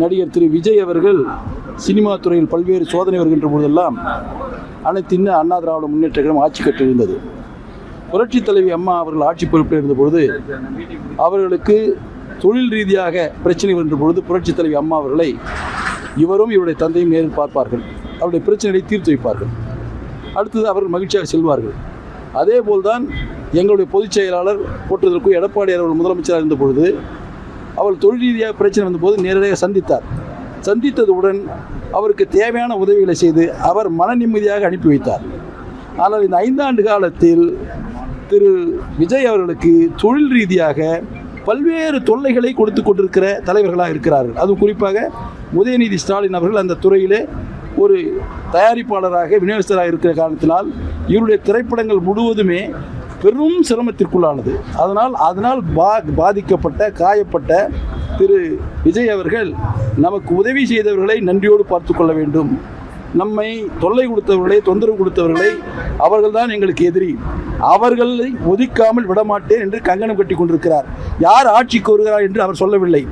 நடிகர் திரு விஜய் அவர்கள் சினிமா துறையில் பல்வேறு சோதனை வருகின்ற போதெல்லாம் அனைத்து இந்திய அண்ணா திராவிட முன்னேற்ற கழகம் ஆட்சி கட்டிருந்தது. புரட்சித் தலைவி அம்மா அவர்கள் ஆட்சி பொறுப்பில் இருந்தபொழுது அவர்களுக்கு தொழில் ரீதியாக பிரச்சனை வருகின்ற பொழுது புரட்சித் தலைவி அம்மா அவர்களை இவரும் இவருடைய தந்தையும் நேரில் பார்ப்பார்கள். அவருடைய பிரச்சனைகளை தீர்த்து வைப்பார்கள். அடுத்தது அவர்கள் மகிழ்ச்சியாக செல்வார்கள். அதே போல்தான் எங்களுடைய பொதுச் செயலாளர் போற்றுதற்கு எடப்பாடி அவர்கள் முதலமைச்சராக இருந்த பொழுது அவர் தொழில் ரீதியாக பிரச்சனை வந்தபோது நேரடியாக சந்தித்தார். சந்தித்ததுடன் அவருக்கு தேவையான உதவிகளை செய்து அவர் மன நிம்மதியாக அனுப்பி வைத்தார். ஆனால் இந்த 5 ஆண்டு காலத்தில் திரு விஜய் அவர்களுக்கு தொழில் ரீதியாக பல்வேறு தொல்லைகளை கொடுத்து கொண்டிருக்கிற தலைவர்களாக இருக்கிறார்கள். அதுவும் குறிப்பாக உதயநிதி ஸ்டாலின் அவர்கள் அந்த துறையிலே ஒரு தயாரிப்பாளராக விநியோகஸ்தராக இருக்கிற காரணத்தினால் இவருடைய திரைப்படங்கள் முழுவதுமே பெரும் சிரமத்திற்குள்ளானது. அதனால் பாதிக்கப்பட்ட காயப்பட்ட திரு விஜய் அவர்கள் நமக்கு உதவி செய்தவர்களை நன்றியோடு பார்த்து கொள்ள வேண்டும். நம்மை தொல்லை கொடுத்தவர்களை தொந்தரவு கொடுத்தவர்களை அவர்கள்தான் எங்களுக்கு எதிரி, அவர்களை ஒதுக்காமல் விடமாட்டேன் என்று கங்கணம் கட்டி கொண்டிருக்கிறார். யார் ஆட்சிக்கு வருகிறார் என்று அவர் சொல்லவில்லை.